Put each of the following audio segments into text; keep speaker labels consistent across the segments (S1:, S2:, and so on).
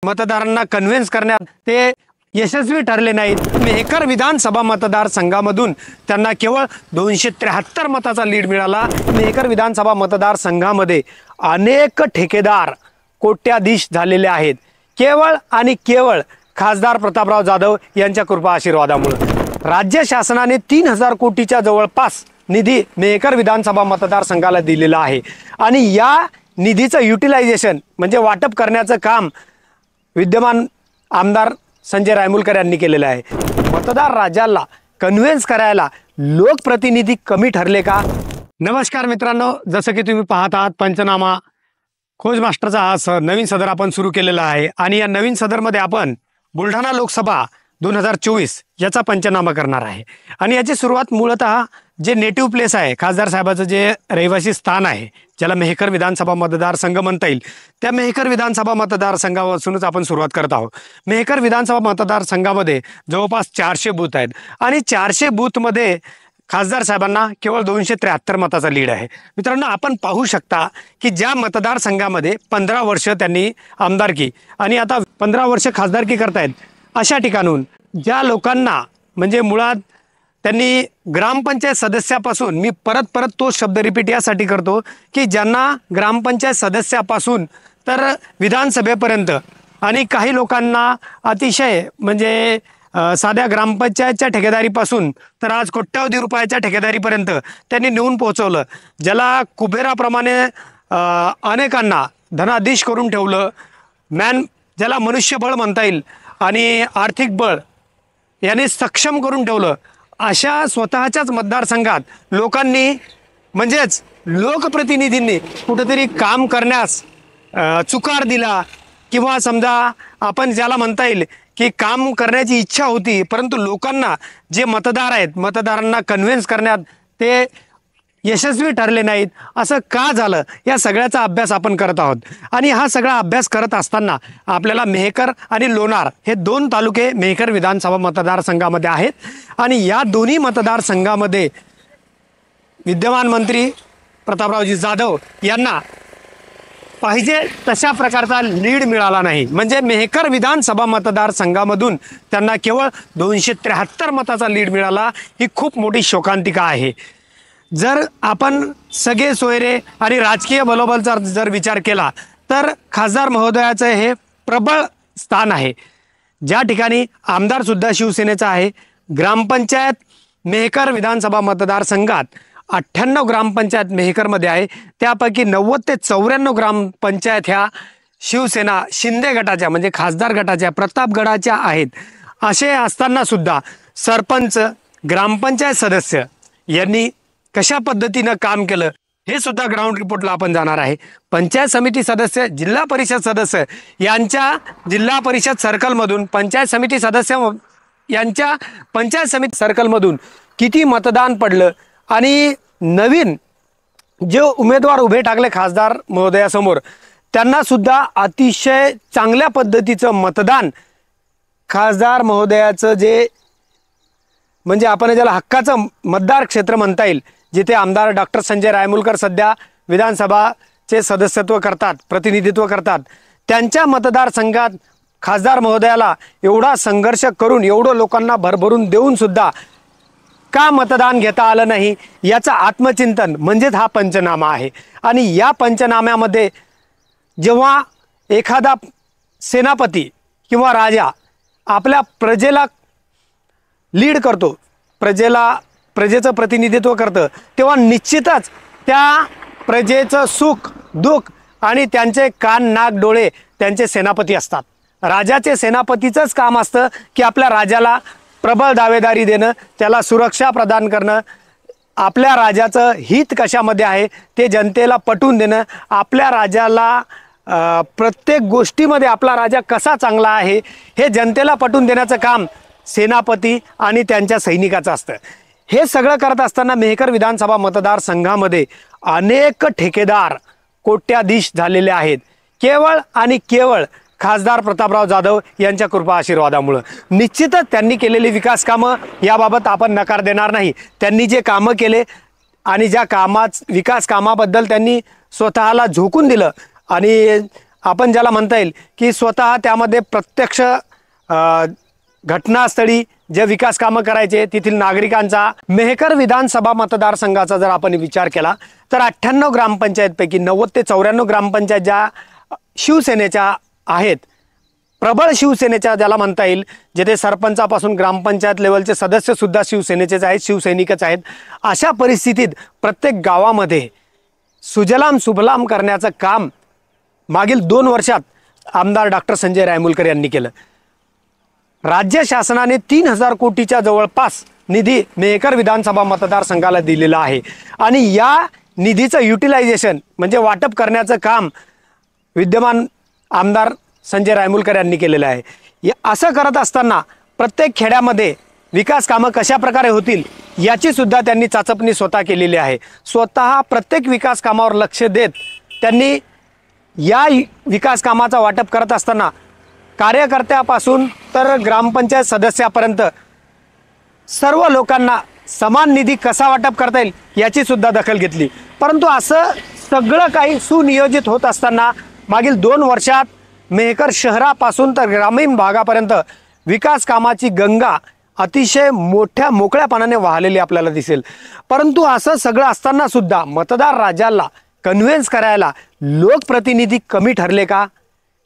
S1: मतदारांना कन्व्हिन्स करण्यात ते यशस्वी ठरले नाहीत। मेहकर विधानसभा मतदारसंघामधून त्यांना केवळ 273 मताचा लीड मिळाला। मेहकर विधानसभा मतदारसंघामध्ये अनेक ठेकेदार कोट्याधीश झालेले आहेत, केवळ आणि केवळ खासदार प्रतापराव जाधव यांच्या कृपा आशीर्वादामुळे। राज्य शासनाने 3000 कोटीच्या जवळपास निधी मेहकर विधानसभा मतदारसंघाला दिलेला आहे आणि या निधीचं युटिलायझेशन म्हणजे वाटप करण्याचं काम विद्यमान आमदार संजय रायमुलकर यांनी केलेलं आहे। मतदार राजाला कन्व्हिन्स करायला लोकप्रतिनिधी कमी ठरले का? नमस्कार मित्रांनो, जसं की तुम्ही पाहत आहात पंचनामा खोज मास्टरचा हा नवीन सदर आपण सुरू केलेला आहे आणि या नवीन सदरमध्ये आपण बुलढाणा लोकसभा 2024 याचा पंचनामा करणार आहे आणि याची सुरुवात मूलतः जे नेटिव्ह प्लेस आहे, खासदार साहेबाचं जे रहिवासी स्थान आहे, ज्याला मेहकर विधानसभा मतदारसंघ म्हणता येईल, त्या मेहकर विधानसभा मतदारसंघापासूनच आपण सुरुवात करत आहोत। मेहकर विधानसभा मतदारसंघामध्ये जवळपास 400 बूथ आहेत आणि 400 बूथमध्ये खासदार साहेबांना केवळ 273 मताचा लीड आहे। मित्रांनो, आपण पाहू शकता की ज्या मतदारसंघामध्ये 15 वर्ष त्यांनी आमदारकी आणि आता 15 वर्ष खासदारकी करतायत, अशा ठिकाणून ज्या लोकांना म्हणजे मुळात त्यांनी ग्रामपंचायत सदस्यापासून, मी परत तो शब्द रिपीट यासाठी करतो की ज्यांना ग्रामपंचायत सदस्यापासून तर विधानसभेपर्यंत आणि काही लोकांना अतिशय म्हणजे साध्या ग्रामपंचायतच्या ठेकेदारीपासून तर आज कोट्यावधी रुपयाच्या ठेकेदारीपर्यंत त्यांनी नेऊन पोहोचवलं। ज्याला कुबेराप्रमाणे अनेकांना धनाधीश करून ठेवलं, ज्याला मनुष्यबळ म्हणता येईल आणि आर्थिक बळ याने सक्षम करून ठेवलं। अशा स्वतःच्याच मतदारसंघात लोकांनी म्हणजेच लोकप्रतिनिधींनी कुठेतरी काम करण्यास चुकार दिला किंवा समजा आपण ज्याला म्हणता येईल की काम करण्याची इच्छा होती, परंतु लोकांना जे मतदार आहेत, मतदारांना कन्व्हिन्स करण्यात ते यशस्वी ठरले नाहीत। असं का झालं या सगळ्याचा अभ्यास आपण करत आहोत आणि हा सगळा अभ्यास करत असताना आपल्याला मेहकर आणि लोणार हे 2 तालुके मेहकर विधानसभा मतदारसंघामध्ये आहेत आणि या दोन्ही मतदारसंघामध्ये विद्यमान मंत्री प्रतापरावजी जाधव यांना पाहिजे तशा प्रकारचा लीड मिळाला नाही। म्हणजे मेहकर विधानसभा मतदारसंघामधून त्यांना केवळ 273 मताचा लीड मिळाला। ही खूप मोठी शोकांतिका आहे। जर आपण सगळे सोयरे आणि राजकीय बलोबलचा जर विचार केला तर खासदार महोदयाचं हे प्रबळ स्थान आहे, ज्या ठिकाणी आमदार सुद्धा शिवसेनेचा आहे। ग्रामपंचायत मेहकर विधानसभा मतदारसंघात 98 ग्रामपंचायत मेहकरमध्ये आहे, त्यापैकी 90 ते 94 ग्रामपंचायत ह्या शिवसेना शिंदे गटाच्या म्हणजे खासदार गटाच्या प्रतापगडाच्या आहेत। असे असताना सुद्धा सरपंच, ग्रामपंचायत सदस्य यांनी कशा पद्धतीनं काम केलं हे सुद्धा ग्राउंड रिपोर्टला आपण जाणार आहे। पंचायत समिती सदस्य, जिल्हा परिषद सदस्य यांच्या जिल्हा परिषद सर्कलमधून, पंचायत समिती सदस्य यांच्या पंचायत समिती सर्कलमधून किती मतदान पडलं आणि नवीन जे उमेदवार उभे टाकले खासदार महोदयासमोर त्यांना सुद्धा अतिशय चांगल्या पद्धतीचं मतदान खासदार महोदयाचं जे म्हणजे आपण ज्याला हक्काचं मतदार क्षेत्र म्हणता येईल, जिथे आमदार डॉक्टर संजय रायमुलकर सध्या विधानसभाचे सदस्यत्व करतात, प्रतिनिधित्व करतात, त्यांच्या मतदारसंघात खासदार महोदयाला एवढा संघर्ष करून एवढं लोकांना भरभरून देऊन सुद्धा का मतदान घेता आलं नाही याचं आत्मचिंतन म्हणजेच हा पंचनामा आहे। आणि या पंचनाम्यामध्ये जेव्हा एखादा सेनापती किंवा राजा आपल्या प्रजेला लीड करतो, प्रजेचं प्रतिनिधित्व करतं, तेव्हा निश्चितच त्या प्रजेचं सुख दुःख आणि त्यांचे कान नाक डोळे त्यांचे सेनापती असतात। राजाचे सेनापतीचंच काम असतं की आपल्या राजाला प्रबळ दावेदारी देणं, त्याला सुरक्षा प्रदान करणं, आपल्या राजाचं हित कशामध्ये आहे ते जनतेला पटवून देणं, आपल्या राजाला प्रत्येक गोष्टीमध्ये आपला राजा कसा चांगला आहे हे जनतेला पटवून देण्याचं काम सेनापती आणि त्यांच्या सैनिकाचं असतं। हे सगळं करत असताना मेहकर विधानसभा मतदारसंघामध्ये अनेक ठेकेदार कोट्याधीश झालेले आहेत, केवळ आणि केवळ खासदार प्रतापराव जाधव यांच्या कृपा आशीर्वादामुळे। निश्चितच त्यांनी केलेली विकास कामं याबाबत आपण नकार देणार नाही। त्यांनी जे कामं केले आणि ज्या विकास कामाबद्दल त्यांनी स्वतःला झोकून दिलं आणि आपण ज्याला म्हणता येईल की स्वतः त्यामध्ये प्रत्यक्ष घटनास्थळी जे विकास कामं करायचे तेथील नागरिकांचा मेहकर विधानसभा मतदारसंघाचा जर आपण विचार केला तर 98 ग्रामपंचायतपैकी 90 ते 94 ग्रामपंचायत ज्या शिवसेनेच्या आहेत, प्रबळ शिवसेनेच्या ज्याला म्हणता येईल, जिथे सरपंचापासून ग्रामपंचायत लेवलचे सदस्य सुद्धा शिवसेनेचेच आहेत, शिवसैनिकच आहेत, अशा परिस्थितीत प्रत्येक गावामध्ये सुजलाम सुफलाम करण्याचं काम मागील 2 वर्षात आमदार डॉक्टर संजय रायमुलकर यांनी केलं। राज्य शासनाने 3000 कोटीच्या जवळपास निधी मेहकर विधानसभा मतदारसंघाला दिलेला आहे आणि या निधीचं युटिलायझेशन म्हणजे वाटप करण्याचं काम विद्यमान आमदार संजय रायमुलकर यांनी केलेलं आहे। असं करत असताना प्रत्येक खेड्यामध्ये विकास कामं कशा प्रकारे होतील याची सुद्धा त्यांनी चाचपणी स्वतः केलेली आहे। स्वतः प्रत्येक विकास कामावर लक्ष देत त्यांनी या विकास कामाचा वाटप करत असताना कार्यकर्त्यापासून तर ग्रामपंचायत सदस्यापर्यंत सर्व लोकांना समान निधी कसा वाटप करता येईल याची सुद्धा दखल घेतली। परंतु असं सगळं काही सुनियोजित होत असताना मागील 2 वर्षात मेहकर शहरापासून तर ग्रामीण भागापर्यंत विकास कामाची गंगा अतिशय मोठ्या मोकळ्यापणाने वाहलेली आपल्याला दिसेल। परंतु असं सगळं असताना सुद्धा मतदार राजाला कन्व्हिन्स करायला लोकप्रतिनिधी कमी ठरले का,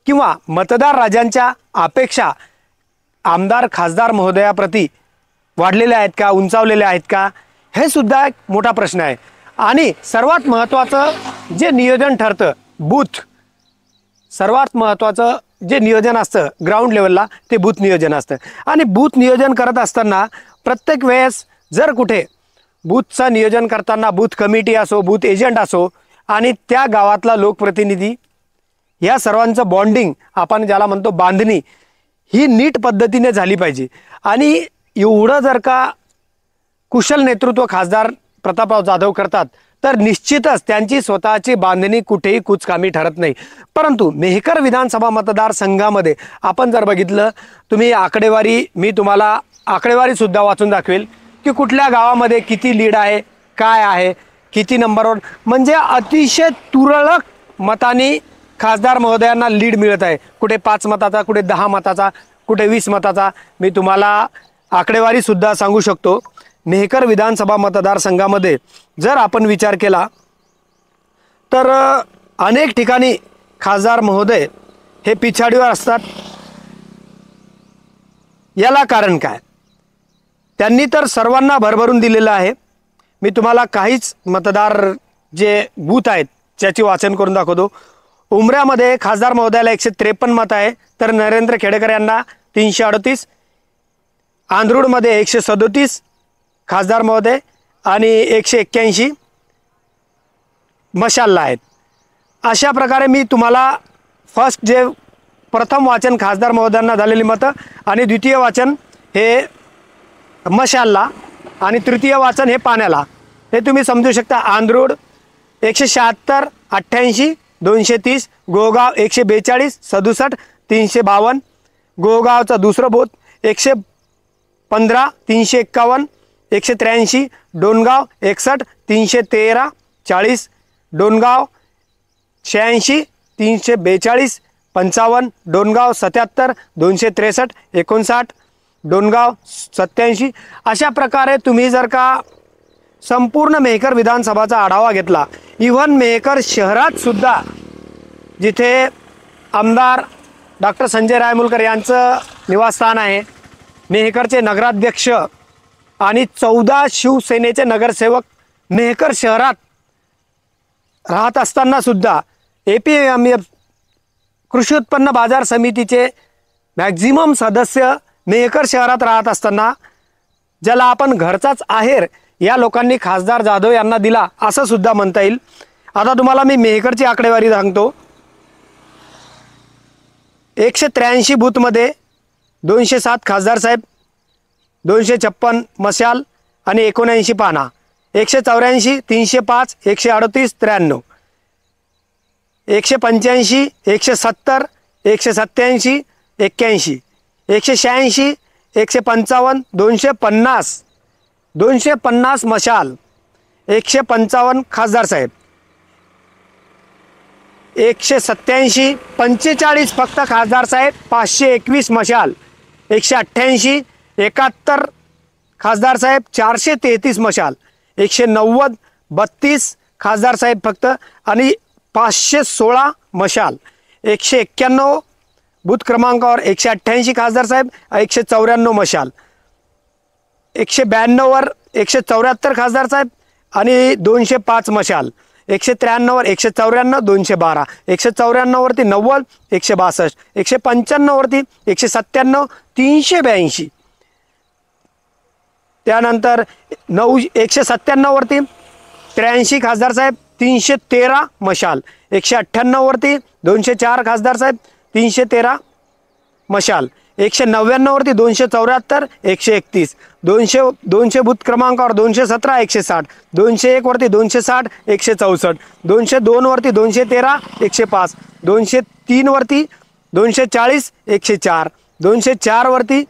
S1: किंवा मतदार राजांच्या अपेक्षा आमदार खासदार महोदयाप्रती वाढलेल्या आहेत का, उंचावलेल्या आहेत का, हे सुद्धा एक मोठा प्रश्न आहे। आणि सर्वात महत्त्वाचं जे नियोजन ठरतं बूथ, सर्वात महत्त्वाचं जे नियोजन असतं ग्राउंड लेवलला ते बूथ नियोजन असतं। आणि बूथ नियोजन करत असताना प्रत्येक वेळेस जर कुठे बूथचं नियोजन करताना बूथ कमिटी असो, बूथ एजंट असो आणि त्या गावातला लोकप्रतिनिधी या सर्वांचं बॉन्डिंग आपण ज्याला म्हणतो बांधणी ही नीट पद्धतीने झाली पाहिजे। आणि एवढं जर का कुशल नेतृत्व खासदार प्रतापराव जाधव करतात तर निश्चितच त्यांची स्वतःची बांधणी कुठेही कुचकामी ठरत नाही। परंतु मेहकर विधानसभा मतदारसंघामध्ये आपण जर बघितलं, तुम्ही आकडेवारी, मी तुम्हाला आकडेवारी सुद्धा वाचून दाखवेल की कुठल्या गावामध्ये किती लीड आहे, काय आहे, किती नंबरवर, म्हणजे अतिशय तुरळक मतांनी खासदार महोदयांना लीड मिळत आहे। कुठे 5 मताचा, कुठे 10 मताचा, कुठे 20 मताचा। मी तुम्हाला आकडेवारी सुद्धा सांगू शकतो। मेहकर विधानसभा मतदारसंघामध्ये जर आपण विचार केला तर अनेक ठिकाणी खासदार महोदय हे पिछाडीवर असतात। याला कारण काय? त्यांनी तर सर्वांना भरभरून दिलेलं आहे। मी तुम्हाला काहीच मतदार जे बूथ आहेत त्याची वाचन करून दाखवतो। उमऱ्यामध्ये खासदार महोदयाला 153 मत आहे, तर नरेंद्र खेडेकर यांना 338, आंध्रुडमध्ये 137 खासदार महोदय आणि 181 मशालला आहेत। अशा प्रकारे मी तुम्हाला फर्स्ट जे प्रथम वाचन खासदार महोदयांना झालेली मतं आणि द्वितीय वाचन हे मशालला आणि तृतीय वाचन हे पाण्याला, हे तुम्ही समजू शकता। आंध्रुड 176, 88, 230, गोगाव 142, 67, 352, गोगावचा दुसरं बूथ 115, 351, 183, डोनगाव 61, 313, 40, डोनगाव 86, 342, 55, डोनगाव 77, 263, 59, डोनगाव 87। अशा प्रकारे तुम्ही जर का संपूर्ण मेहकर विधानसभाचा आढावा घेतला, इव्हन मेहकर शहरात सुद्धा जिथे आमदार डॉक्टर संजय रायमुलकर यांचं निवासस्थान आहे, मेहकरचे नगराध्यक्ष आणि 14 शिवसेनेचे नगरसेवक मेहकर शहरात राहत असताना सुद्धा APMF कृषी उत्पन्न बाजार समितीचे मॅक्झिमम सदस्य मेहकर शहरात राहत असताना ज्याला आपण घरचाच आहेर या लोकांनी खासदार जाधव यांना दिला असं सुद्धा म्हणता येईल। आता तुम्हाला मी मेहकरची आकडेवारी सांगतो। 183 बूथमध्ये 207 खासदार साहेब, 256 मशाल आणि 79 पाना, 184, 305, 138, 93, 185, 170, 187, 81, 186, 155, 250, 250 मशाल, 155 खासदार साहेब, 187, 45 फक्त खासदार साहेब, 521 मशाल, 188, 71 खासदार साहेब, 433 मशाल, 190, 32 खासदार साहेब फक्त आणि 516 मशाल, 191 बूथ क्रमांकावर 188 खासदार साहेब, 194 मशाल, 192 वर 174 खासदार साहेब आणि 205 मशाल, 193 वर 194, 212, 194 वरती 90, 162, 195 वरती 197, 382, त्यानंतर 197 वरती 83 खासदार साहेब, 313 मशाल, 198 वरती 204 खासदार साहेब, 313 मशाल, 199 वरती 274, 131, 200 बूथ क्रमांकावर 217, 160, 201 वरती 260, 164, 202 वरती 213, 105, 203 वरती 240, 104, 204 वरती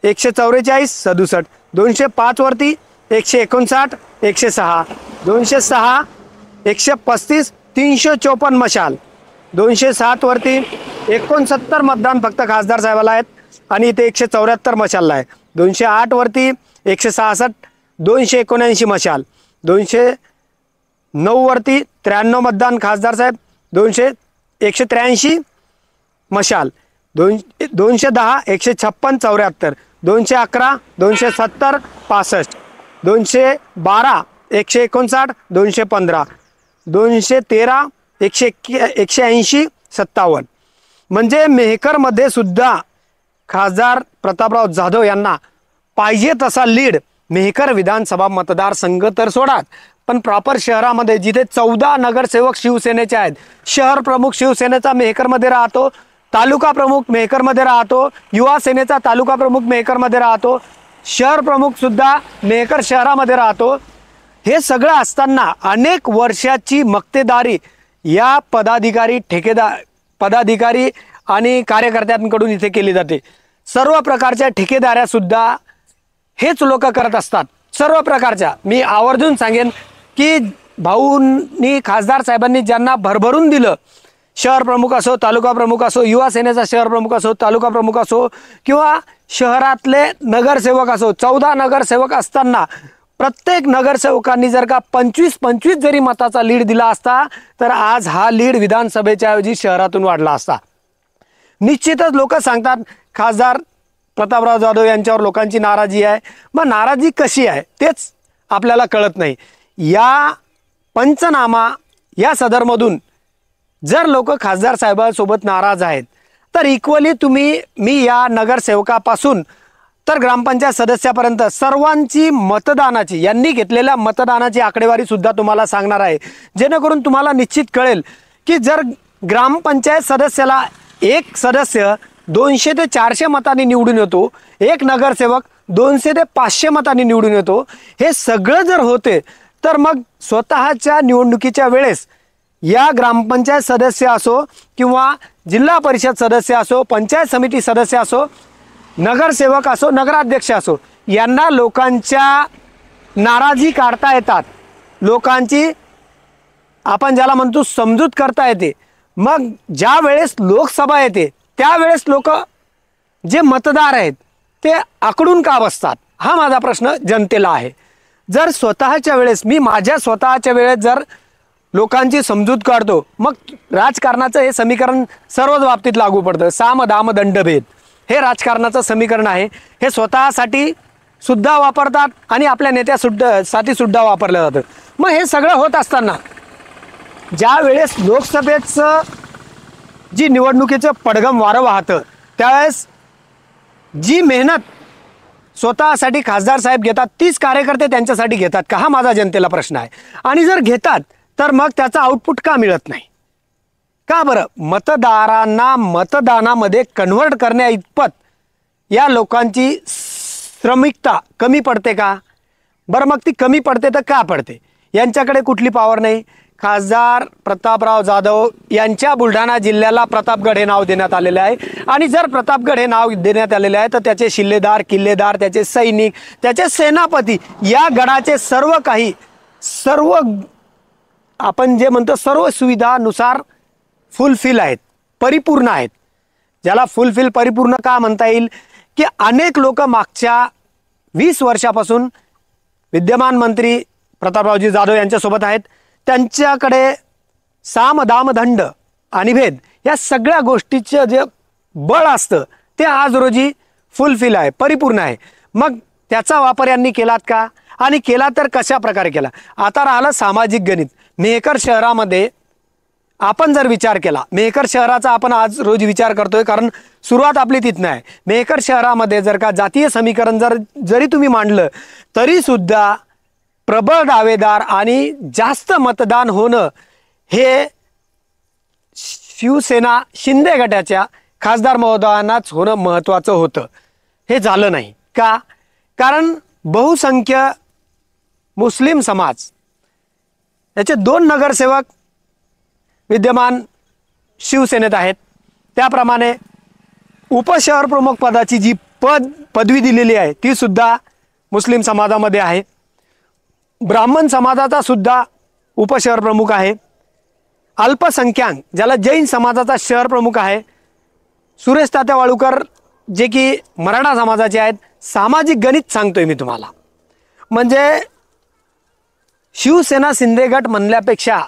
S1: 144, 67, 205 वरती 159, 106, 206, 135, 354 मशाल, 207 वरती 69 मतदान फक्त खासदार साहेबाला आहेत आणि इथे 174 मशालला आहे. 208 वरती 166, 279 मशाल, 209 वरती 93 मतदान खासदार साहेब, 183 मशाल, 210, 156, 74, 211, 270, 65, 212, 159, 215, 213, 180, 57. म्हणजे मेहकरमध्ये सुद्धा खासदार प्रतापराव जाधव यांना पाहिजे तसा लीड मेहकर विधानसभा मतदारसंघ तर सोडाच, पण प्रॉपर शहरामध्ये जिथे 14 नगरसेवक शिवसेनेचे आहेत, शहर प्रमुख शिवसेनेचा मेहकरमध्ये राहतो, तालुका प्रमुख मेहकरमध्ये राहतो, युवा सेनेचा तालुका प्रमुख मेहकरमध्ये राहतो, शहर प्रमुख सुद्धा मेहकर शहरामध्ये राहतो. हे सगळं असताना अनेक वर्षाची मक्तेदारी या पदाधिकारी आणि कार्यकर्त्यांकडून इथे केली जाते. सर्व प्रकारच्या ठेकेदाऱ्या सुद्धा हेच लोक करत असतात, सर्व प्रकारच्या. मी आवर्जून सांगेन की भाऊंनी खासदार साहेबांनी ज्यांना भरभरून दिलं, शहर प्रमुख असो, तालुका प्रमुख असो, युवा सेनेचा शहर प्रमुख असो, तालुका प्रमुख असो किंवा शहरातले नगरसेवक असो, 14 नगरसेवक असताना प्रत्येक नगरसेवकांनी जर का 25-25 जरी मताचा लीड दिला असता तर आज हा लीड विधानसभेच्या ऐवजी शहरातून वाढला असता. निश्चितच लोक सांगतात खासदार प्रतापराव जाधव यांच्यावर लोकांची नाराजी आहे. मग नाराजी कशी आहे तेच आपल्याला कळत नाही. या पंचनामा या सदरमधून जर लोक खासदार साहेबांसोबत नाराज आहेत तर इक्वली मी या नगरसेवकापासून तर ग्रामपंचायत सदस्यापर्यंत सर्वांची मतदानाची, यांनी घेतलेल्या मतदानाची आकडेवारी सुद्धा तुम्हाला सांगणार आहे, जेणेकरून तुम्हाला निश्चित कळेल की जर ग्रामपंचायत सदस्याला एक सदस्य 200 ते 400 मतांनी निवडून येतो, एक नगरसेवक 200 ते 500 मतांनी निवडून येतो, हे सगळं जर होते तर मग स्वतःच्या निवडणुकीच्या वेळेस या ग्रामपंचायत सदस्य असो किंवा जिल्हा परिषद सदस्य असो, पंचायत समिती सदस्य असो, नगरसेवक असो, नगराध्यक्ष असो, यांना लोकांच्या नाराजी काढता येतात, लोकांची आपण ज्याला म्हणतो समजूत करता येते. मग ज्या वेळेस लोकसभा येते त्यावेळेस लोक जे मतदार आहेत ते आकडून का बसतात, हा माझा प्रश्न जनतेला आहे. जर स्वतःच्या वेळेस मी माझ्या स्वतःच्या वेळेस जर लोकांची समजूत काढतो, मग राजकारणाचं हे समीकरण सर्वच बाबतीत लागू पडतं. साम दाम दंडभेद हे राजकारणाचं समीकरण आहे. हे स्वतःसाठी सुद्धा वापरतात आणि आपल्या नेत्यासाठी सुद्धा वापरलं जातं. मग हे सगळं होत असताना ज्या वेळेस लोकसभेचं जी निवडणुकीचं पडगम वारं वाहतं त्यावेळेस जी मेहनत स्वतःसाठी खासदार साहेब घेतात तीच कार्यकर्ते त्यांच्यासाठी घेतात का, हा माझा जनतेला प्रश्न आहे. आणि जर घेतात तर मग त्याचा आउटपुट का मिळत नाही, का बरं? मतदारांना मतदानामध्ये कन्व्हर्ट करण्या इतपत या लोकांची श्रमिकता कमी पडते का? बरं मग ती कमी पडते तर का पडते? यांच्याकडे कुठली पॉवर नाही. खासदार प्रतापराव जाधव यांच्या बुलढाणा जिल्ह्याला प्रतापगड हे नाव देण्यात आलेले आहे आणि जर प्रतापगड हे नाव देण्यात आलेले आहे तर त्याचे शिल्लेदार, किल्लेदार, त्याचे सैनिक, त्याचे सेनापती, या गडाचे सर्व आपण जे म्हणतो सर्व सुविधानुसार फुलफिल आहेत, परिपूर्ण आहेत. ज्याला फुलफिल परिपूर्ण का म्हणता येईल की अनेक लोक मागच्या 20 वर्षापासून विद्यमान मंत्री प्रतापरावजी जाधव यांच्यासोबत आहेत. त्यांच्याकडे साम दाम दंड आणि भेद या सगळ्या गोष्टीचं जे बळ असतं ते आज रोजी फुलफिल आहे, परिपूर्ण आहे. मग त्याचा वापर यांनी केलात का आणि केला तर कशा प्रकारे केला. आता राहिलं सामाजिक गणित. मेहकर शहरामध्ये आपण जर विचार केला, मेहकर शहराचा आपण आज रोज विचार करतोय कारण सुरुवात आपली तिथनं आहे. मेहकर शहरामध्ये जर का जातीय समीकरण जरी तुम्ही मांडलं तरी सुद्धा प्रबळ दावेदार आणि जास्त मतदान होणं हे शिवसेना शिंदे गटाच्या खासदार महोदयांनाच होणं महत्त्वाचं होतं. हे झालं नाही का? कारण बहुसंख्य मुस्लिम समाज याचे 2 नगरसेवक विद्यमान शिवसेनेत आहेत. त्याप्रमाणे उपशहर प्रमुख पदाची जी पदवी दिलेली आहे ती सुद्धा मुस्लिम समाजामध्ये आहे. ब्राह्मण समाजाचा सुद्धा उपशहर प्रमुख आहे. अल्पसंख्याक ज्याला जैन समाजाचा शहर प्रमुख आहे. सुरेश तात्या वाळुकर जे की मराठा समाजाचे आहेत. सामाजिक गणित सांगतोय मी तुम्हाला. म्हणजे शिवसेना शिंदे गट म्हणल्यापेक्षा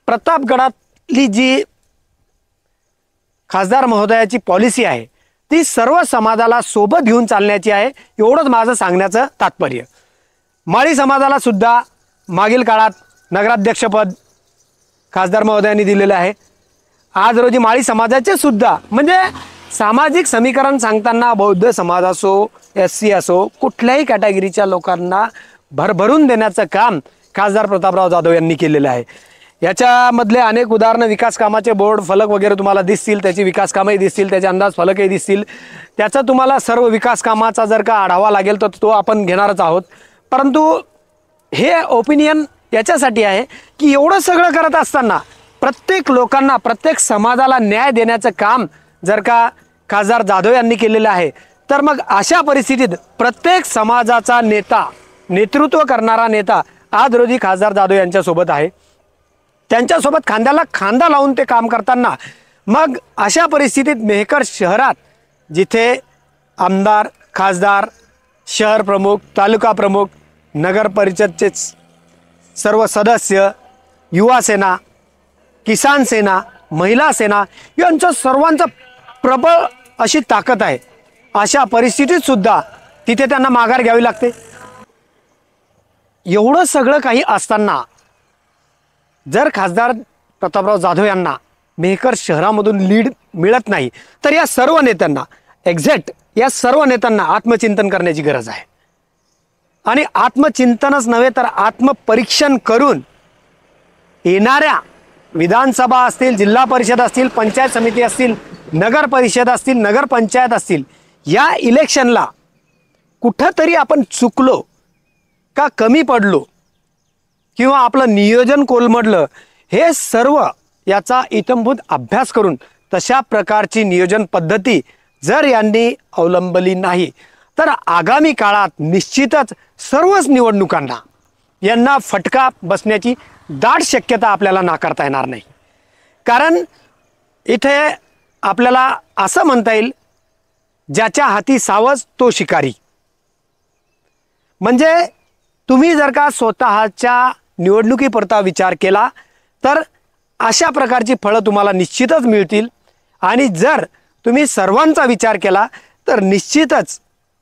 S1: प्रतापगडातली जी खासदार महोदयाची पॉलिसी आहे ती सर्व समाजाला सोबत घेऊन चालण्याची आहे. एवढंच माझं सांगण्याचं तात्पर्य. माळी समाजाला सुद्धा मागील काळात नगराध्यक्षपद खासदार महोदयांनी दिलेलं आहे. आज रोजी माळी समाजाचे सुद्धा म्हणजे सामाजिक समीकरण सांगताना बौद्ध समाज असो, SC असो, कुठल्याही कॅटेगरीच्या लोकांना भरभरून देण्याचं काम खासदार प्रतापराव जाधव यांनी केलेलं आहे. याच्यामधले अनेक उदाहरणं विकास कामाचे बोर्ड फलक वगैरे तुम्हाला दिसतील, त्याची विकास कामंही दिसतील, त्याचे अंदाज फलकही दिसतील. त्याचा तुम्हाला सर्व विकास कामाचा जर का आढावा लागेल तर तो आपण घेणारच आहोत. परंतु हे ओपिनियन याच्यासाठी आहे की एवढं सगळं करत असताना प्रत्येक लोकांना, प्रत्येक समाजाला न्याय देण्याचं काम जर का खासदार जाधव यांनी केलेलं आहे तर मग अशा परिस्थितीत प्रत्येक समाजाचा नेता, नेतृत्व करणारा नेता आज रोजी खासदार जाधव यांच्यासोबत आहे. त्यांच्यासोबत खांद्याला खांदा लावून ते काम करताना मग अशा परिस्थितीत मेहकर शहरात जिथे आमदार, खासदार, शहर प्रमुख, तालुका प्रमुख, नगर परिषदचे सर्व सदस्य, युवा सेना, किसान सेना, महिला सेना यांचं सर्वांचं प्रबळ अशी ताकद आहे. अशा परिस्थितीत सुद्धा तिथे त्यांना माघार घ्यावी लागते. एवढं सगळं काही असताना जर खासदार प्रतापराव जाधव यांना मेहकर शहरामधून लीड मिळत नाही तर या सर्व नेत्यांना, या सर्व नेत्यांना आत्मचिंतन करण्याची गरज आहे. आणि आत्मचिंतनच नव्हे तर आत्मपरीक्षण करून येणाऱ्या विधानसभा असतील, जिल्हा परिषद असतील, पंचायत समिती असतील, नगर परिषद असतील, नगरपंचायत असतील, या इलेक्शनला कुठंतरी आपण चुकलो का, कमी पडलो किंवा आपलं नियोजन कोलमडलं, हे सर्व याचा इत्थंभूत अभ्यास करून तशा प्रकारची नियोजन पद्धती जर यांनी अवलंबली नाही तर आगामी काळात निश्चितच सर्वच निवडणुकांना यांना फटका बसण्याची दाट शक्यता आपल्याला नाकारता येणार नाही. कारण इथे आपल्याला असं म्हणता येईल, ज्याच्या हाती सावज तो शिकारी. म्हणजे तुम्ही जर का स्वतःच्या निवडणुकीपुरता विचार केला तर अशा प्रकारची फळं तुम्हाला निश्चितच मिळतील. आणि जर तुम्ही सर्वांचा विचार केला तर निश्चितच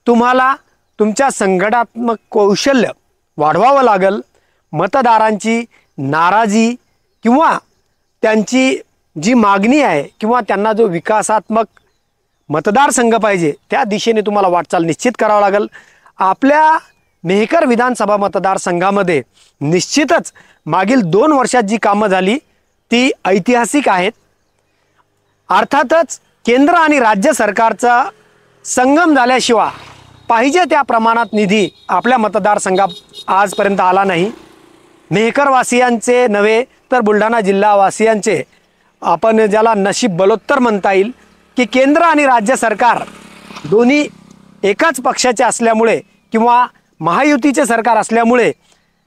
S1: तुम्हाला तुमच्या संघटनात्मक कौशल्य वाढवावं लागेल. मतदारांची नाराजी किंवा त्यांची जी मागणी आहे किंवा त्यांना जो विकासात्मक मतदारसंघ पाहिजे त्या दिशेने तुम्हाला वाटचाल निश्चित करावं लागेल. आपल्या मेहकर विधानसभा मतदारसंघामध्ये निश्चितच मागील 2 वर्षात जी कामं झाली ती ऐतिहासिक आहेत. अर्थातच केंद्र आणि राज्य सरकारचा संगम झाल्याशिवाय पाहिजे त्या प्रमाणात निधी आपल्या मतदारसंघात आजपर्यंत आला नाही. मेहकरवासियांचे नव्हे तर बुलढाणा जिल्हावासियांचे आपण ज्याला नशीब बलोत्तर म्हणता येईल की केंद्र आणि राज्य सरकार दोन्ही एकाच पक्षाचे असल्यामुळे किंवा महायुतीचे सरकार असल्यामुळे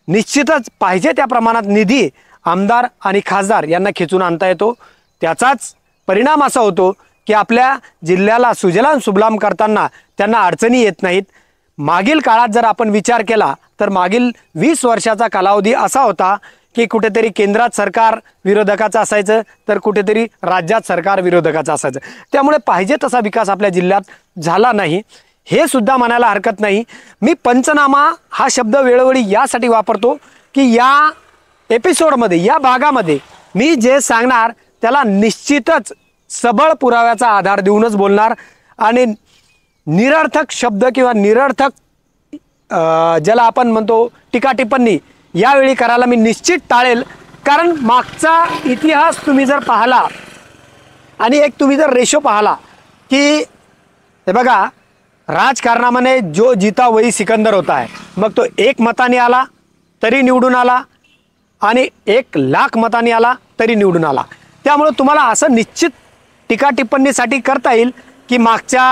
S1: निश्चितच पाहिजे त्या प्रमाणात निधी आमदार आणि खासदार यांना खेचून आणता येतो. त्याचाच परिणाम असा होतो की आपल्या जिल्ह्याला सुजलाम सुफलाम करताना त्यांना अडचणी येत नाहीत. मागील काळात जर आपण विचार केला तर मागील 20 वर्षाचा कालावधी असा होता की कुठेतरी केंद्रात सरकार विरोधकाचं असायचं तर कुठेतरी राज्यात सरकार विरोधकाचं असायचं. त्यामुळे पाहिजे तसा विकास आपल्या जिल्ह्यात झाला नाही, हे सुद्धा म्हणायला हरकत नाही. मी पंचनामा हा शब्द वेळोवेळी यासाठी वापरतो की या एपिसोडमध्ये, या भागामध्ये मी जे सांगणार त्याला निश्चितच सबळ पुराव्याचा आधार देऊनच बोलणार आणि निरर्थक शब्द किंवा निरर्थक ज्याला आपण म्हणतो टीका टिप्पणी यावेळी करायला मी निश्चित टाळेल. कारण मागचा इतिहास तुम्ही जर पाहिला आणि एक तुम्ही जर रेशो पाहिला की हे बघा, राजकारणामध्ये जो जीता वही सिकंदर होता आहे, मग तो 1 मताने आला तरी निवडून आला आणि 1,00,000 मतांनी आला तरी निवडून आला. त्यामुळे तुम्हाला असं निश्चित टीका टिप्पणीसाठी करता येईल की मागच्या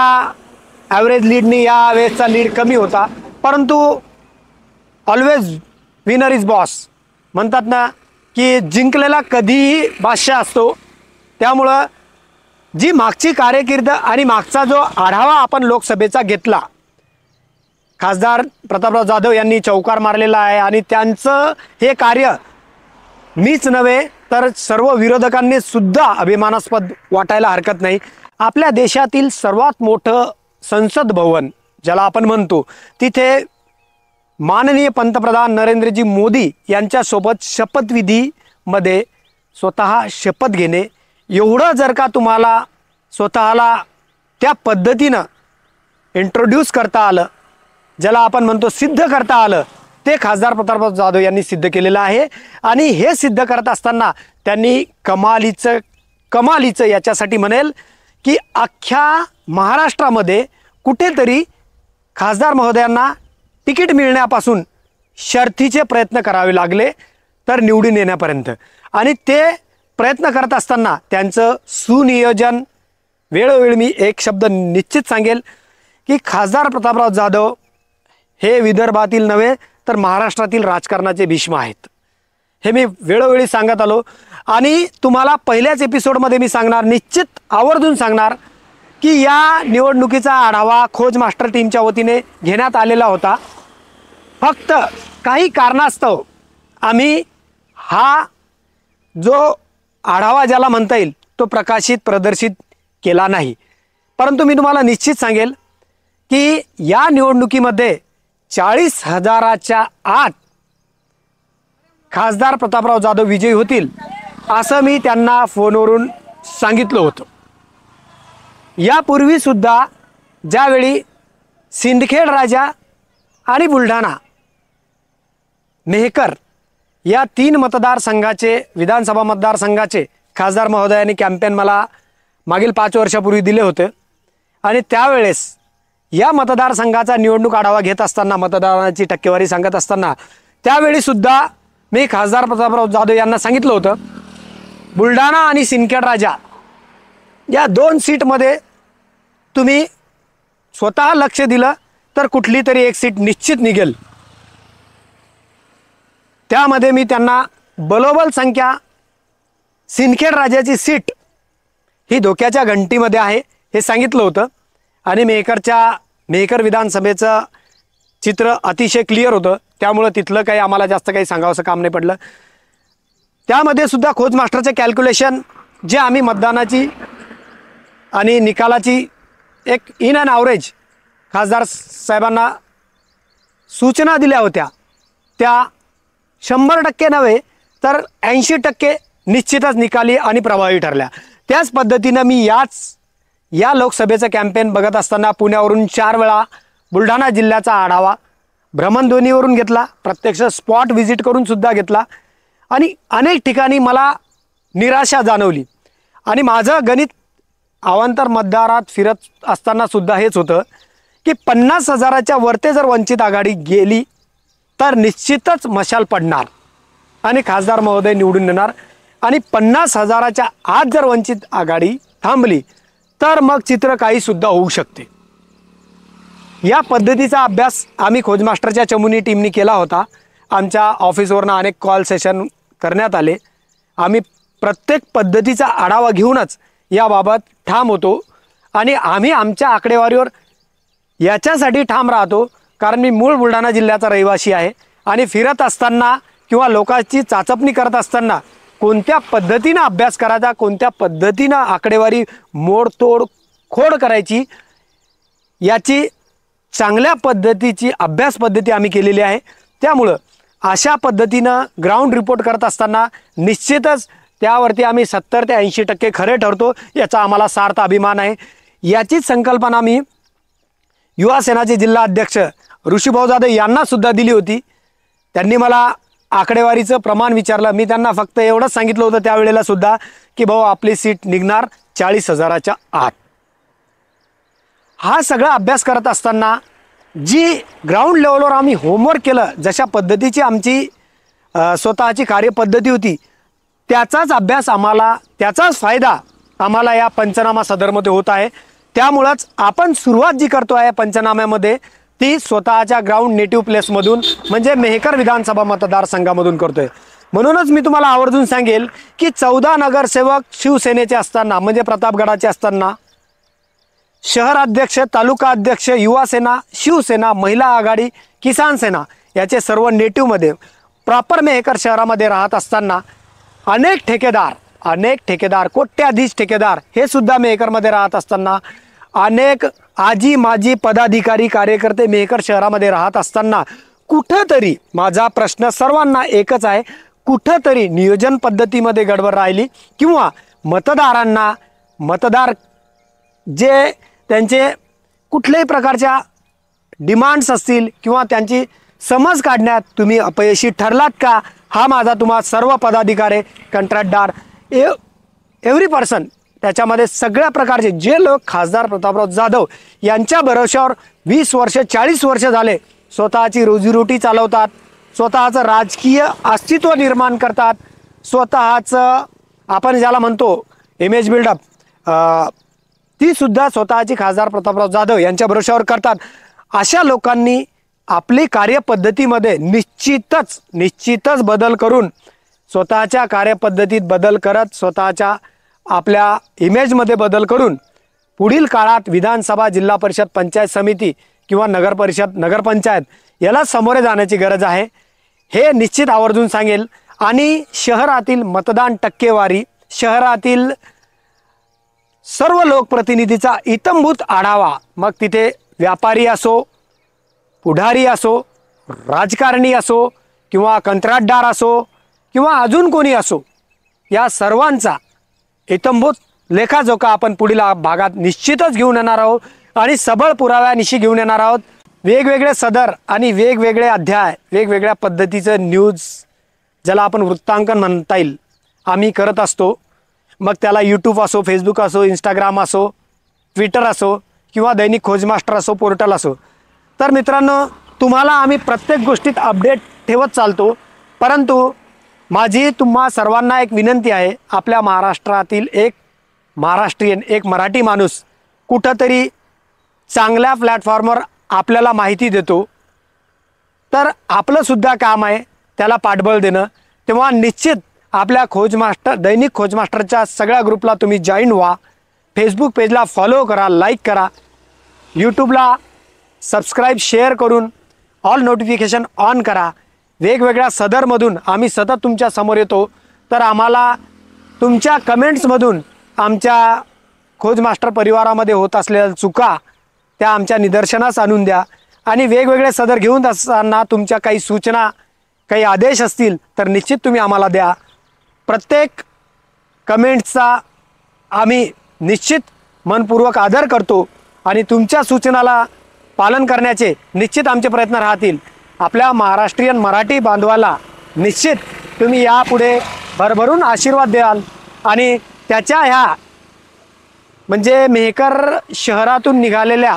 S1: ॲव्हरेज लीडनी या वेळेसचा लीड कमी होता, परंतु ऑलवेज विनर इज बॉस म्हणतात ना की जिंकलेला कधीही बादशाह असतो. त्यामुळं जी मागची कारकीर्द आणि मागचा जो आढावा आपण लोकसभेचा घेतला, खासदार प्रतापराव जाधव यांनी चौकार मारलेला आहे आणि त्यांचं हे कार्य मीच नव्हे तर सर्व विरोधकांनी सुद्धा अभिमानास्पद वाटायला हरकत नाही. आपल्या देशातील सर्वात मोठं संसद भवन ज्याला आपण म्हणतो, तिथे माननीय पंतप्रधान नरेंद्रजी मोदी यांच्यासोबत शपथविधीमध्ये स्वतः शपथ घेणे, एवढं जर का तुम्हाला स्वतःला त्या पद्धतीनं इंट्रोड्यूस करता आलं, ज्याला आपण म्हणतो सिद्ध करता आलं, ते खासदार प्रतापराव जाधव यांनी सिद्ध केलेलं आहे. आणि हे सिद्ध करत असताना त्यांनी कमालीचं याच्यासाठी म्हणेल की अख्ख्या महाराष्ट्रामध्ये कुठेतरी खासदार महोदयांना तिकीट मिळण्यापासून शर्थीचे प्रयत्न करावे लागले तर निवडून येण्यापर्यंत. आणि ते प्रयत्न करत असताना त्यांचं सुनियोजन, वेळोवेळी मी एक शब्द निश्चित सांगेल की खासदार प्रतापराव जाधव हे विदर्भातील नव्हे तर महाराष्ट्रातील राजकारणाचे भीष्म आहेत. हे मी वेळोवेळी सांगत आलो आणि तुम्हाला पहिल्याच एपिसोडमध्ये मी सांगणार, निश्चित आवर्जून सांगणार की या निवडणुकीचा आढावा खोज मास्टर टीमच्या वतीने घेण्यात आलेला होता. फक्त काही कारणास्तव आम्ही हा जो आढावा ज्याला म्हणता येईल तो प्रदर्शित केला नाही. परंतु मी तुम्हाला निश्चित सांगेल की या निवडणुकीमध्ये 40,000च्या आत खासदार प्रतापराव जाधव विजयी होतील असं मी त्यांना फोनवरून सांगितलं होतं. यापूर्वी सुद्धा ज्यावेळी सिंदखेड राजा आणि बुलढाणा मेहकर या 3 मतदारसंघाचे, विधानसभा मतदारसंघाचे खासदार महोदयांनी कॅम्पेन मला मागील 5 वर्षापूर्वी दिले होते आणि त्यावेळेस या मतदारसंघाचा निवडणूक आढावा घेत असताना, मतदानाची टक्केवारी सांगत असताना त्यावेळी सुद्धा मी खासदार प्रतापराव जाधव यांना सांगितलं होतं, बुलढाणा आणि सिंदखेड राजा या 2 सीटमध्ये तुम्ही स्वतः लक्ष दिलं तर कुठली तरी एक सीट निश्चित निघेल. त्यामध्ये मी त्यांना बलोबल संख्या सिंदखेड राजाची सीट ही धोक्याच्या घंटीमध्ये आहे हे सांगितलं होतं. आणि मेहकर विधानसभेचं चित्र अतिशय क्लिअर होतं, त्यामुळं तिथलं काही आम्हाला जास्त काही सांगावंसं काम नाही पडलं. त्यामध्ये सुद्धा खोज मास्टरचे कॅल्क्युलेशन जे आम्ही मतदानाची आणि निकालाची एक इन अँड ॲव्हरेज खासदार साहेबांना सूचना दिल्या होत्या, त्या 100% नव्हे तर 80% निश्चितच निकाली आणि प्रभावी ठरल्या. त्याच पद्धतीनं मी या लोकसभेचं कॅम्पेन बघत असताना पुण्यावरून 4 वेळा बुलढाणा जिल्ह्याचा आढावा भ्रमणध्वनीवरून घेतला, प्रत्यक्ष स्पॉट व्हिजिट करून सुद्धा घेतला आणि अनेक ठिकाणी मला निराशा जाणवली. आणि माझं गणित अवांतर मतदारात फिरत असताना सुद्धा हेच होतं की 50,000च्या वरते जर वंचित आघाडी गेली तर निश्चितच मशाल पडणार आणि खासदार महोदय निवडून येणार. आणि 50,000च्या आत जर वंचित आघाडी थांबली तर मग चित्र काही सुद्धा होऊ शकते. या पद्धतीचा अभ्यास आम्ही खोज मास्टरच्या चमूनी टीमनी केला होता. आमच्या ऑफिसवरनं अनेक कॉल सेशन करण्यात आले. आम्ही प्रत्येक पद्धतीचा आढावा घेऊनच याबाबत ठाम होतो आणि आम्ही आमच्या आकडेवारीवर याच्यासाठी ठाम राहतो कारण मी मूळ बुलढाणा जिल्ह्याचा रहिवासी आहे आणि फिरत असताना किंवा लोकांची चाचपणी करत असताना कोणत्या पद्धतीनं अभ्यास करायचा, कोणत्या पद्धतीनं आकडेवारी मोडतोड खोड करायची याची चांगल्या पद्धतीची अभ्यास पद्धती आम्ही केलेली आहे। त्यामुळं अशा पद्धतीनं ग्राउंड रिपोर्ट करत असताना निश्चितच त्यावरती आम्ही 70 ते 80% खरे ठरतो, याचा आम्हाला सार्थ अभिमान आहे। याचीच संकल्पना मी युवा सेनाचे जिल्हा अध्यक्ष ऋषीभाऊ जाधव यांना सुद्धा दिली होती। त्यांनी मला आकडेवारीचं प्रमाण विचारलं, मी त्यांना फक्त एवढंच सांगितलं होतं त्यावेळेला सुद्धा की भाऊ आपली सीट निघणार 40,000च्या आत। हा सगळा अभ्यास करत असताना जी ग्राउंड लेवलवर आम्ही होमवर्क केलं, जशा पद्धतीची आमची स्वतःची कार्यपद्धती होती, त्याचाच अभ्यास आम्हाला, त्याचाच फायदा आम्हाला या पंचनामा सदरमध्ये होत आहे। त्यामुळेच आपण सुरुवात जी करतो आहे पंचनाम्यामध्ये ती स्वतःच्या ग्राउंड नेटिव्ह प्लेसमधून म्हणजे मेहकर विधानसभा मतदारसंघामधून करतोय। म्हणूनच मी तुम्हाला आवर्जून सांगेल की 14 नगरसेवक शिवसेनेचे असताना म्हणजे प्रतापगडाचे असताना शहर अध्यक्ष, तालुका अध्यक्ष, युवा सेना, शिवसेना, महिला आघाडी, किसान सेना याचे सर्व नेटिव्हमध्ये प्रॉपर मेहकर शहरामध्ये राहत असताना अनेक ठेकेदार कोट्याधीश ठेकेदार हे सुद्धा मेहकरमध्ये राहत असताना अनेक आजी माजी पदाधिकारी कार्यकर्ते मेहकर शहरामध्ये राहत असताना कुठंतरी माझा प्रश्न सर्वांना एकच आहे, कुठंतरी नियोजन पद्धतीमध्ये गडबड राहिली किंवा मतदारांना मतदार जे त्यांचे कुठल्याही प्रकारच्या डिमांड्स असतील किंवा त्यांची समज काढण्यात तुम्ही अपयशी ठरलात का, हा माझा तुम्हा सर्व पदाधिकारी, कंत्राटदार, एव्हरी पर्सन त्याच्यामध्ये सगळ्या प्रकारचे जे लोक खासदार प्रतापराव जाधव यांच्या भरोश्यावर 20 वर्ष 40 वर्ष झाले स्वतःची रोजीरोटी चालवतात, स्वतःचं राजकीय अस्तित्व निर्माण करतात, स्वतःचं आपण ज्याला म्हणतो इमेज बिल्डअप ती सुद्धा स्वतःची खासदार प्रतापराव जाधव यांच्या भरोश्यावर करतात। अशा लोकांनी आपली कार्यपद्धतीमध्ये निश्चितच बदल करून स्वतःच्या कार्यपद्धतीत बदल करत स्वतःच्या आपल्या इमेजमध्ये बदल करून पुढील काळात विधानसभा, जिल्हा परिषद, पंचायत समिती किंवा नगर परिषद, नगरपंचायत याला सामोरे जाण्याची गरज आहे, हे निश्चित आवर्जून सांगेल। आणि शहरातील मतदान टक्केवारी, शहरातील सर्व लोकप्रतिनिधीचा इत्थंभूत आढावा, मग तिथे व्यापारी असो, पुढारी असो, राजकारणी असो किंवा कंत्राटदार असो किंवा अजून कोणी असो, या सर्वांचा इत्थंभूत लेखाजोखा आपण पुढील भागात निश्चितच घेऊन येणार आहोत आणि सबळ पुराव्यानिशी घेऊन येणार आहोत। वेगवेगळे सदर आणि वेगवेगळे अध्याय, वेगवेगळ्या पद्धतीचं न्यूज ज्याला आपण वृत्तांकन म्हणता येईल आम्ही करत असतो। मग त्याला यूट्यूब असो, फेसबुक असो, इंस्टाग्राम असो, ट्विटर असो किंवा दैनिक खोजमास्टर असो, पोर्टल असो। तर मित्रांनो, तुम्हाला आम्ही प्रत्येक गोष्टीत अपडेट ठेवत चालतो, परंतु माझी तुम्हा सर्वांना एक विनंती आहे, आपल्या महाराष्ट्रातील एक महाराष्ट्रीयन, एक मराठी माणूस कुठंतरी चांगल्या प्लॅटफॉर्मवर आपल्याला माहिती देतो, तर आपलं सुद्धा काम आहे त्याला पाठबळ देणं। तेव्हा निश्चित आपल्या खोजमास्टर, दैनिक खोजमास्टरच्या सगळ्या ग्रुपला तुम्ही जॉईन व्हा, फेसबुक पेजला फॉलो करा, लाईक करा, यूट्यूबला सबस्क्राईब, शेअर करून ऑल नोटिफिकेशन ऑन करा। वेगवेगळ्या सदरमधून आम्ही सतत तुमच्या समोर येतो, तर आम्हाला तुमच्या कमेंट्समधून आमच्या खोजमास्टर परिवारामध्ये होत असलेल्या चुका त्या आमच्या निदर्शनास आणून द्या आणि वेगवेगळे सदर घेऊन असताना तुमच्या काही सूचना, काही आदेश असतील तर निश्चित तुम्ही आम्हाला द्या। प्रत्येक कमेंट्सचा आम्ही निश्चित मनपूर्वक आदर करतो आणि तुमच्या सूचनाला पालन करण्याचे निश्चित आमचे प्रयत्न राहतील। आपल्या महाराष्ट्रीयन मराठी बांधवाला निश्चित तुम्ही यापुढे भरभरून आशीर्वाद द्याल आणि त्याच्या ह्या म्हणजे मेहकर शहरातून निघालेल्या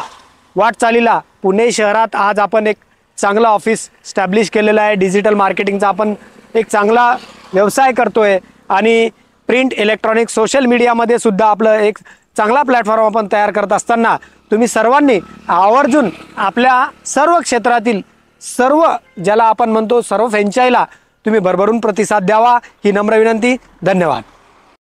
S1: वाटचालीला पुणे शहरात आज आपण एक चांगला ऑफिस स्टॅब्लिश केलेला आहे, डिजिटल मार्केटिंगचा आपण एक चांगला व्यवसाय करतोय आणि प्रिंट, इलेक्ट्रॉनिक, सोशल मीडियामध्ये सुद्धा आपलं एक चांगला प्लॅटफॉर्म आपण तयार करत असताना तुम्ही सर्वांनी आवर्जून आपल्या सर्व क्षेत्रातील सर्व ज्याला आपण म्हणतो सर्व फ्रँचायला तुम्ही भरभरून प्रतिसाद द्यावा, ही नम्र विनंती। धन्यवाद।